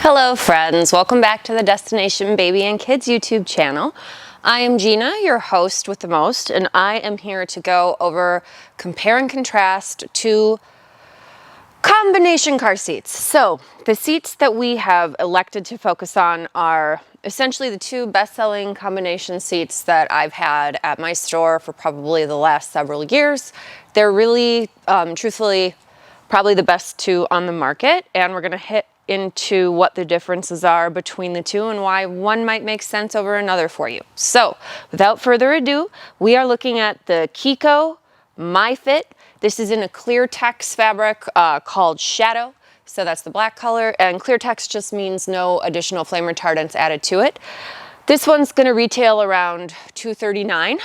Hello friends, welcome back to the Destination Baby and Kids YouTube channel. I am Gina, your host with the most, and I am here to go over compare and contrast two combination car seats. So the seats that we have elected to focus on are essentially the two best-selling combination seats that I've had at my store for probably the last several years. They're really, truthfully, probably the best two on the market, and we're going to hit into what the differences are between the two and why one might make sense over another for you. So without further ado, we are looking at the Chicco MyFit. This is in a ClickTight fabric called Shadow. So that's the black color, and ClickTight just means no additional flame retardants added to it. This one's going to retail around $239.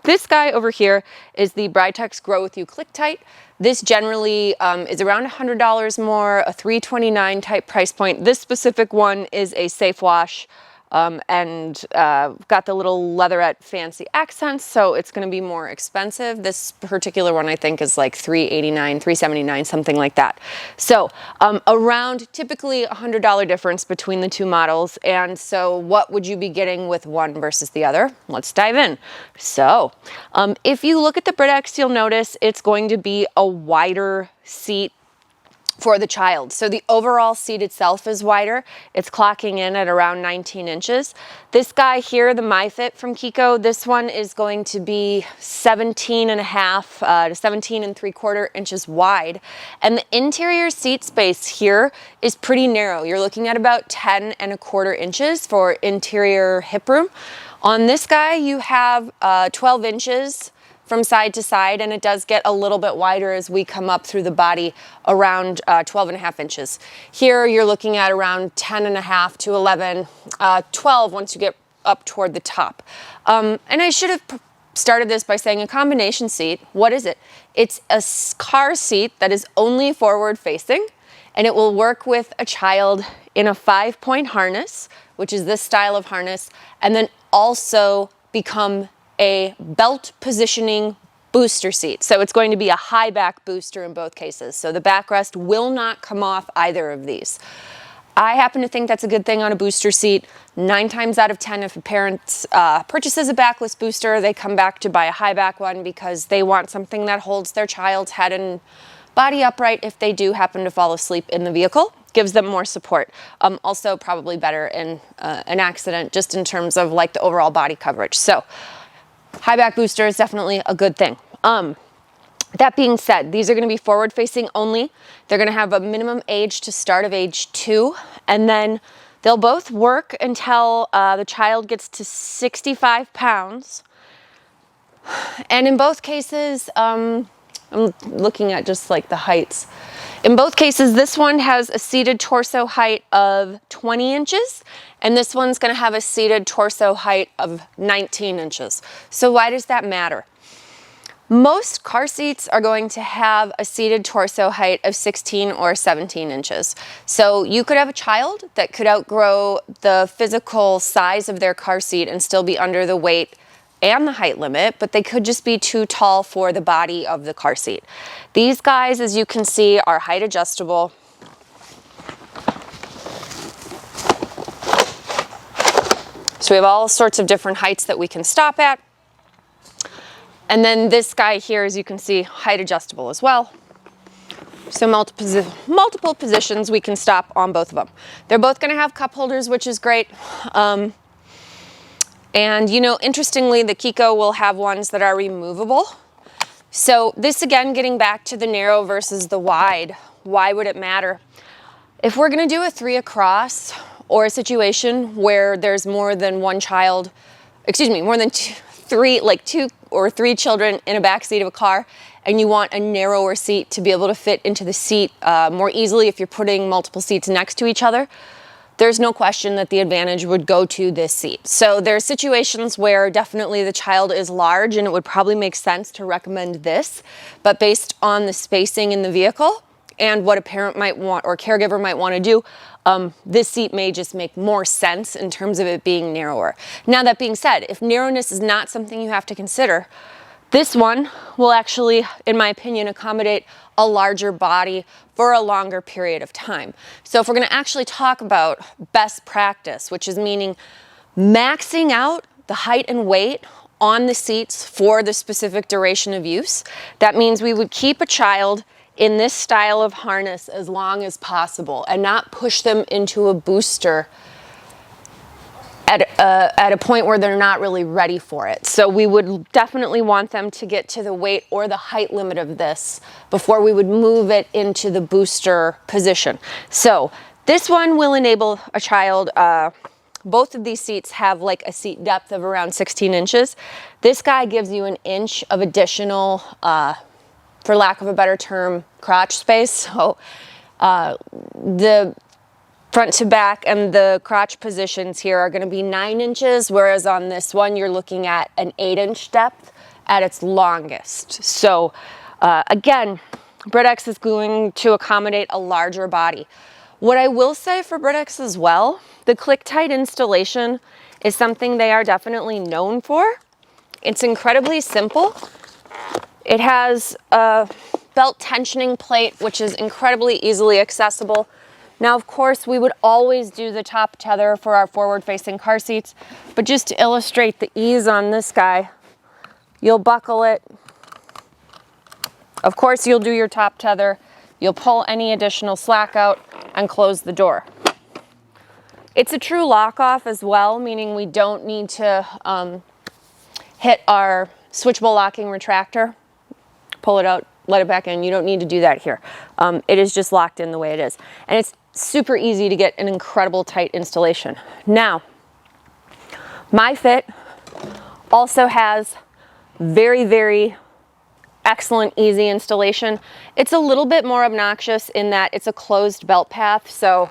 This guy over here is the Britax Grow With You ClickTight. This generally is around $100 more, a $329 type price point. This specific one is a safe wash and got the little leatherette fancy accents, so it's going to be more expensive. This particular one I think is like $389, $379, something like that. So around typically $100 difference between the two models. And so what would you be getting with one versus the other? Let's dive in. So if you look at the Britax, you'll notice it's going to be a wider seat for the child. So the overall seat itself is wider. It's clocking in at around 19 inches. This guy here, the MyFit from Chicco, this one is going to be 17 and a half to 17 and 3/4 inches wide. And the interior seat space here is pretty narrow. You're looking at about 10 and 1/4 inches for interior hip room. On this guy, you have 12 inches from side to side, and it does get a little bit wider as we come up through the body around 12 and a half inches. Here you're looking at around 10 and a half to 11, 12 once you get up toward the top. And I should have started this by saying a combination seat. What is it? It's a car seat that is only forward facing, and it will work with a child in a 5-point harness, which is this style of harness, and then also become a belt positioning booster seat. So it's going to be a high back booster in both cases. So the backrest will not come off either of these. I happen to think that's a good thing on a booster seat. 9 times out of 10, if a parent purchases a backless booster, they come back to buy a high back one because they want something that holds their child's head and body upright if they do happen to fall asleep in the vehicle. Gives them more support. Also probably better in an accident just in terms of like the overall body coverage. So high back booster is definitely a good thing. That being said, these are going to be forward facing only. They're going to have a minimum age to start of age 2, and then they'll both work until the child gets to 65 pounds. And in both cases, I'm looking at just like the heights. In both cases, this one has a seated torso height of 20 inches, and this one's going to have a seated torso height of 19 inches. So why does that matter? Most car seats are going to have a seated torso height of 16 or 17 inches. So you could have a child that could outgrow the physical size of their car seat and still be under the weight and the height limit, but they could just be too tall for the body of the car seat. These guys, as you can see, are height adjustable. So we have all sorts of different heights that we can stop at. And then this guy here, as you can see, height adjustable as well. So multiple positions we can stop on both of them. They're both going to have cup holders, which is great. And you know, interestingly, the Chicco will have ones that are removable. So this, again, getting back to the narrow versus the wide, why would it matter? If we're going to do a 3 across or a situation where there's more than one child, more than 2 or 3 children in a back seat of a car, and you want a narrower seat to be able to fit into the seat more easily if you're putting multiple seats next to each other, there's no question that the advantage would go to this seat. So there are situations where definitely the child is large and it would probably make sense to recommend this, but based on the spacing in the vehicle and what a parent might want or caregiver might want to do, this seat may just make more sense in terms of it being narrower. Now, that being said, if narrowness is not something you have to consider, This one will actually, in my opinion, accommodate a larger body for a longer period of time. So if we're going to actually talk about best practice, which is meaning maxing out the height and weight on the seats for the specific duration of use, that means we would keep a child in this style of harness as long as possible and not push them into a booster at a point where they're not really ready for it. So we would definitely want them to get to the weight or the height limit of this before we would move it into the booster position. So this one will enable a child, both of these seats have like a seat depth of around 16 inches. This guy gives you an inch of additional, for lack of a better term, crotch space. So the front to back and the crotch positions here are going to be 9 inches, whereas on this one you're looking at an 8-inch depth at its longest. So again, Britax is going to accommodate a larger body. What I will say for Britax as well, the ClickTight installation is something they are definitely known for. It's incredibly simple. It has a belt tensioning plate, which is incredibly easily accessible. Now, of course, we would always do the top tether for our forward-facing car seats, but just to illustrate the ease on this guy, you'll buckle it. Of course, you'll do your top tether. You'll pull any additional slack out and close the door. It's a true lock-off as well, meaning we don't need to hit our switchable locking retractor, pull it out, let it back in. You don't need to do that here. It is just locked in the way it is. And it's super easy to get an incredible tight installation. Now, MyFit also has very, very excellent, easy installation. It's a little bit more obnoxious in that it's a closed belt path, so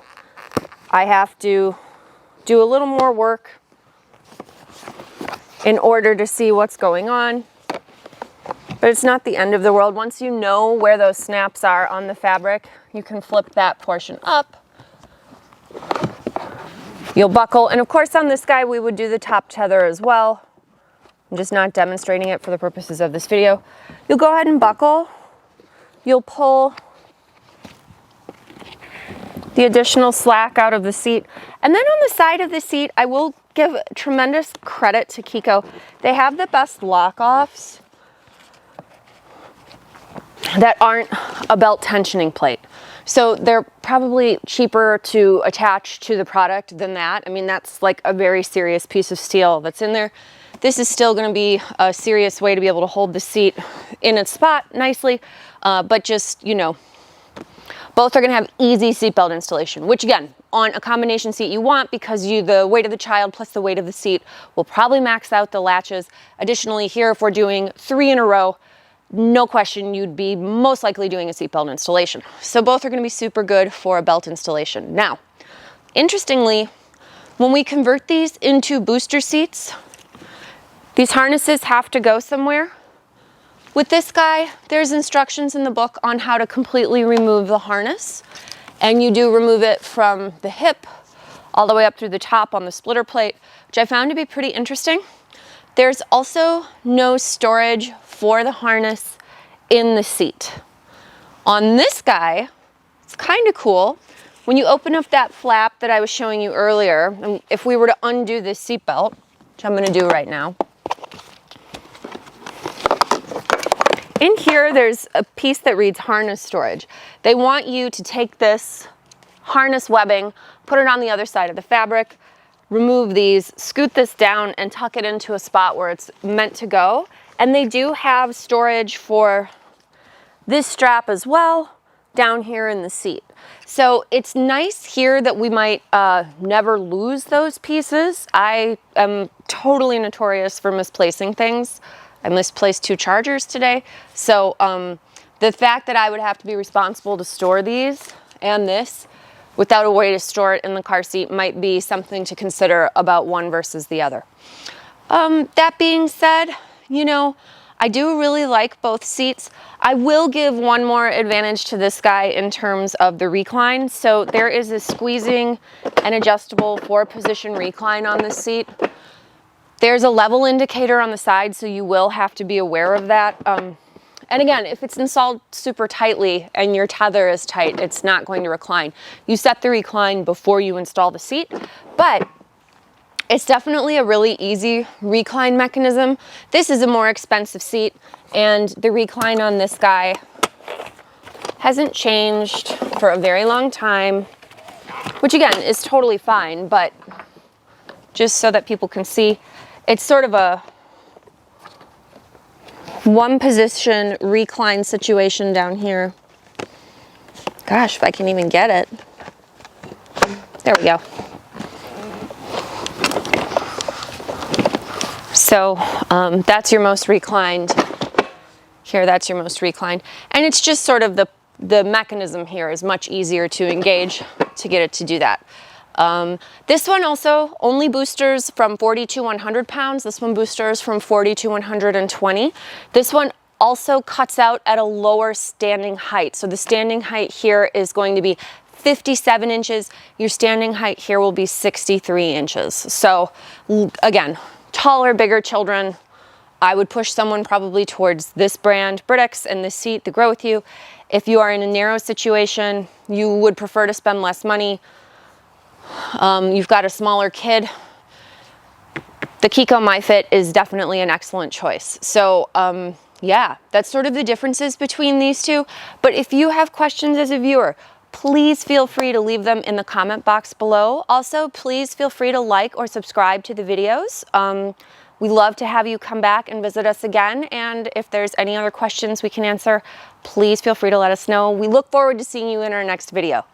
I have to do a little more work in order to see what's going on. But it's not the end of the world. Once you know where those snaps are on the fabric, you can flip that portion up. You'll buckle, and of course on this guy we would do the top tether as well. I'm just not demonstrating it for the purposes of this video. You'll go ahead and buckle. You'll pull the additional slack out of the seat. And then on the side of the seat, I will give tremendous credit to Chicco. They have the best lock-offs that aren't a belt tensioning plate. So they're probably cheaper to attach to the product than that. I mean, that's like a very serious piece of steel that's in there. This is still going to be a serious way to be able to hold the seat in its spot nicely, but just, you know, both are going to have easy seatbelt installation, which again, on a combination seat you want, because the weight of the child plus the weight of the seat will probably max out the latches. Additionally, here, if we're doing 3 in a row, no question, you'd be most likely doing a seatbelt installation. So both are going to be super good for a belt installation. Now, interestingly, when we convert these into booster seats, these harnesses have to go somewhere. With this guy, there's instructions in the book on how to completely remove the harness. And you do remove it from the hip all the way up through the top on the splitter plate, which I found to be pretty interesting. There's also no storage for the harness in the seat. On this guy, it's kind of cool. When you open up that flap that I was showing you earlier, and if we were to undo this seat belt, which I'm going to do right now, in here there's a piece that reads harness storage. They want you to take this harness webbing, put it on the other side of the fabric, remove these, scoot this down, and tuck it into a spot where it's meant to go. And they do have storage for this strap as well down here in the seat. So it's nice here that we might never lose those pieces. I am totally notorious for misplacing things. I misplaced 2 chargers today. So the fact that I would have to be responsible to store these and this without a way to store it in the car seat might be something to consider about one versus the other. That being said, you know, I do really like both seats. I will give one more advantage to this guy in terms of the recline. So there is a squeezing and adjustable 4-position recline on this seat. There's a level indicator on the side, so you will have to be aware of that. And again, if it's installed super tightly and your tether is tight, it's not going to recline. You set the recline before you install the seat, but it's definitely a really easy recline mechanism. This is a more expensive seat, and the recline on this guy hasn't changed for a very long time, which again is totally fine, but just so that people can see, it's sort of a one position recline situation down here. Gosh, if I can even get it. There we go. So that's your most reclined. Here, that's your most reclined. And it's just sort of the mechanism here is much easier to engage to get it to do that. This one also only boosters from 40 to 100 pounds. This one boosters from 40 to 120. This one also cuts out at a lower standing height. So the standing height here is going to be 57 inches. Your standing height here will be 63 inches. So again, taller, bigger children, I would push someone probably towards this brand, Britax, and this seat, the Grow With You. If you are in a narrow situation, you would prefer to spend less money, you've got a smaller kid, the Chicco MyFit is definitely an excellent choice. So yeah, that's sort of the differences between these two. But if you have questions as a viewer, please feel free to leave them in the comment box below. Also, please feel free to like or subscribe to the videos. We love to have you come back and visit us again. And if there's any other questions we can answer, please feel free to let us know. We look forward to seeing you in our next video.